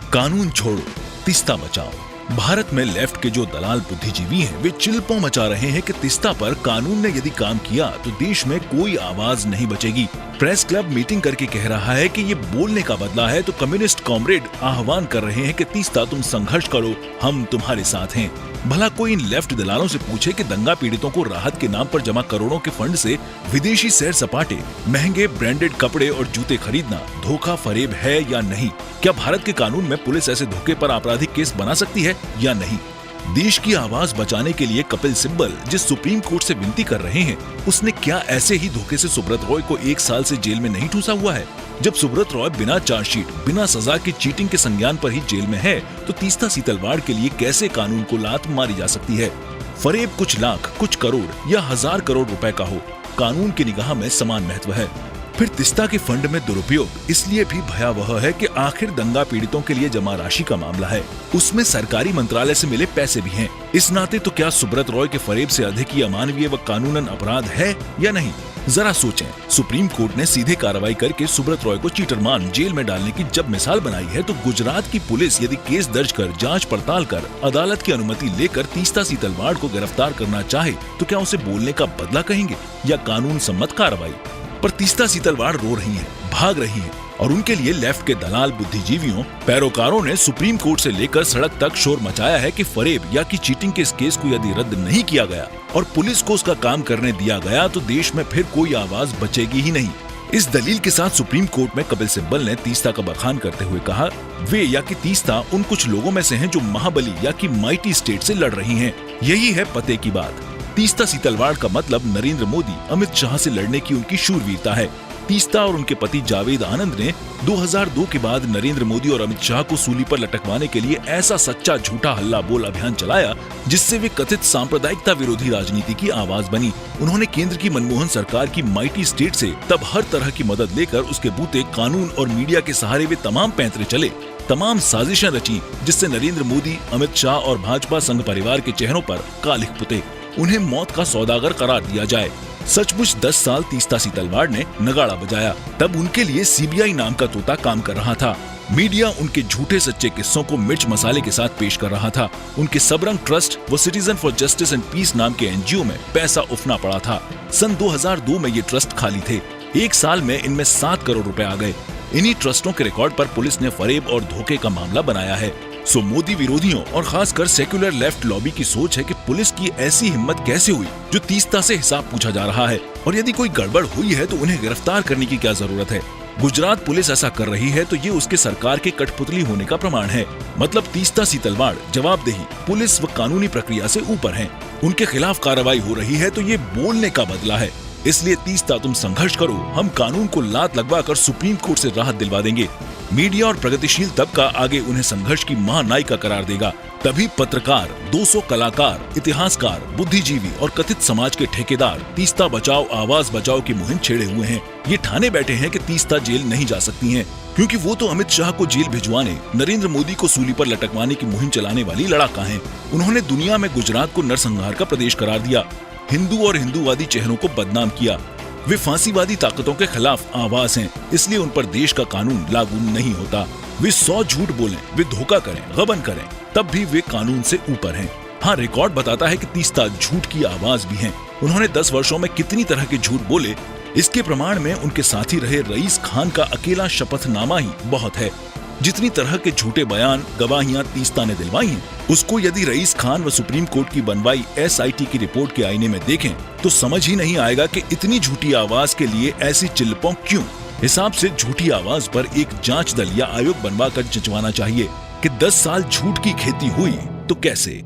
कानून छोड़ो, तीस्ता बचाओ। भारत में लेफ्ट के जो दलाल बुद्धिजीवी हैं, वे चिल्पों मचा रहे हैं कि तीस्ता पर कानून ने यदि काम किया तो देश में कोई आवाज नहीं बचेगी। प्रेस क्लब मीटिंग करके कह रहा है कि ये बोलने का बदला है, तो कम्युनिस्ट कॉमरेड आह्वान कर रहे हैं कि तीस्ता तुम संघर्ष करो, हम तुम्हारे साथ हैं। भला कोई इन लेफ्ट दलालों से पूछे कि दंगा पीड़ितों को राहत के नाम पर जमा करोड़ों के फंड से विदेशी सैर सपाटे, महंगे ब्रांडेड कपड़े और जूते खरीदना धोखा फरेब है या नहीं? क्या भारत के कानून में पुलिस ऐसे धोखे पर आपराधिक केस बना सकती है या नहीं? देश की आवाज बचाने के लिए कपिल सिब्बल जिस सुप्रीम कोर्ट से विनती कर रहे हैं, उसने क्या ऐसे ही धोखे से सुब्रत रॉय को 1 साल से जेल में नहीं ठूसा हुआ है? जब सुब्रत रॉय बिना चार्जशीट, बिना सजा के चीटिंग के संज्ञान पर ही जेल में है, तो तीस्ता सीतलवाड़ के लिए कैसे कानून को लात मारी जा सकती है? फरेब कुछ लाख, कुछ करोड़ या 1000 करोड़ रुपए का हो, कानून की निगाह में समान महत्व है। फिर तीस्ता के फंड में दुरुपयोग इसलिए भी भयावह है कि आखिर दंगा पीड़ितों के लिए जमा राशि का मामला है, उसमें सरकारी मंत्रालय से मिले पैसे भी हैं। इस नाते तो क्या सुब्रत रॉय के फरेब से अधिक ही अमानवीय व कानूनन अपराध है या नहीं? जरा सोचें, सुप्रीम कोर्ट ने सीधे कार्रवाई करके सुब्रत रॉय को चीटर मान जेल में डालने की जब मिसाल बनाई है, तो गुजरात की पुलिस यदि केस दर्ज कर, जांच पड़ताल कर, अदालत की अनुमति लेकर तीस्ता सीतलवाड़ को गिरफ्तार करना चाहे तो क्या उसे बोलने का बदला कहेंगे या कानून सम्मत कार्रवाई? पर तीस्ता सीतलवाड़ रो रही है, भाग रही है, और उनके लिए लेफ्ट के दलाल बुद्धिजीवियों, पैरोकारों ने सुप्रीम कोर्ट से लेकर सड़क तक शोर मचाया है कि फरेब या कि चीटिंग के इस केस को यदि रद्द नहीं किया गया और पुलिस को उसका काम करने दिया गया, तो देश में फिर कोई आवाज बचेगी ही नहीं। इस दलील के साथ सुप्रीम कोर्ट में कपिल सिब्बल ने तीस्ता का बखान करते हुए कहा, वे या कि तीस्ता उन कुछ लोगों में से हैं जो महाबली या कि माइटी स्टेट से लड़ रही हैं। यही है पते की बात। तीस्ता सीतलवाड़ का मतलब नरेंद्र मोदी, अमित शाह से लड़ने की उनकी शूरवीरता है। तीस्ता और उनके पति जावेद आनंद ने 2002 के बाद नरेंद्र मोदी और अमित शाह को सूली पर लटकवाने के लिए ऐसा सच्चा झूठा हल्ला बोल अभियान चलाया, जिससे वे कथित सांप्रदायिकता विरोधी राजनीति की आवाज बनी। उन्होंने केंद्र की मनमोहन सरकार की माइटी स्टेट से तब हर तरह की मदद लेकर उसके बूते कानून और मीडिया के सहारे वे तमाम पैंतरे चले, तमाम साजिशें रची, जिससे नरेंद्र मोदी, अमित शाह और भाजपा संघ परिवार के चेहरों पर कालिख पुते, उन्हें मौत का सौदागर करार दिया जाए। सचमुच 10 साल तीस्ता सीतलवाड़ ने नगाड़ा बजाया। तब उनके लिए सीबीआई नाम का तोता काम कर रहा था। मीडिया उनके झूठे सच्चे किस्सों को मिर्च मसाले के साथ पेश कर रहा था। उनके सबरंग ट्रस्ट व citizen for justice and peace नाम के एनजीओ में पैसा उफना पड़ा था। सन 2002 में ये ट्रस्ट खाली थे। 1 साल में इनमें 7 करोड़ रुपए आ गए। इन्हीं ट्रस्टों के रिकॉर्ड पर पुलिस ने फरेब और धोखे का मामला बनाया है। सो मोदी विरोधियों और खासकर सेक्युलर लेफ्ट लॉबी की सोच है कि पुलिस की ऐसी हिम्मत कैसे हुई जो तीस्ता से हिसाब पूछा जा रहा है, और यदि कोई गड़बड़ हुई है तो उन्हें गिरफ्तार करने की क्या जरूरत है? गुजरात पुलिस ऐसा कर रही है तो ये उसके सरकार के कठपुतली होने का प्रमाण है। मतलब तीस्ता सीतलवाड़ जवाबदेही, पुलिस व कानूनी प्रक्रिया से ऊपर हैं। उनके खिलाफ कार्रवाई हो रही है तो ये बोलने का बदला है। इसलिए तीस्ता तुम संघर्ष करो, हम कानून को लात लगवा कर सुप्रीम कोर्ट से राहत दिलवा देंगे। मीडिया और प्रगतिशील तबका आगे उन्हें संघर्ष की महानायिका करार देगा। तभी पत्रकार, 200 कलाकार, इतिहासकार, बुद्धिजीवी और कथित समाज के ठेकेदार तीस्ता बचाओ, आवाज बचाओ की मुहिम छेड़े हुए हैं। ये ठाने बैठे हैं कि तीस्ता जेल नहीं जा सकती हैं, क्योंकि वो तो अमित शाह को जेल भिजवाने, नरेंद्र मोदी को सूली पर लटकवाने की मुहिम चलाने वाली लड़ाका हैं। उन्होंने दुनिया में गुजरात को नरसंहार का प्रदेश करार दिया, हिंदू और हिंदूवादी चेहरों को बदनाम किया। वे फांसीवादी ताकतों के खिलाफ आवाज हैं, इसलिए उन पर देश का कानून लागू नहीं होता। वे 100 झूठ बोलें, वे धोखा करें, गबन करें, तब भी वे कानून से ऊपर हैं। हाँ, रिकॉर्ड बताता है कि तीस्ता झूठ की आवाज भी हैं। उन्होंने 10 वर्षों में कितनी तरह के झूठ बोले, इसके प्रमाण में उनके साथी रहे रईस खान का अकेला शपथनामा ही बहुत है। जितनी तरह के झूठे बयान, गवाहियां तीस्ता ने दिलवाई हैं, उसको यदि रईस खान व सुप्रीम कोर्ट की बनवाई एसआईटी की रिपोर्ट के आईने में देखें तो समझ ही नहीं आएगा कि इतनी झूठी आवाज के लिए ऐसी चिल्पों क्यों। हिसाब से झूठी आवाज पर एक जांच दल या आयोग बनवा कर जंचवाना चाहिए कि 10 साल झूठ की खेती हुई तो कैसे।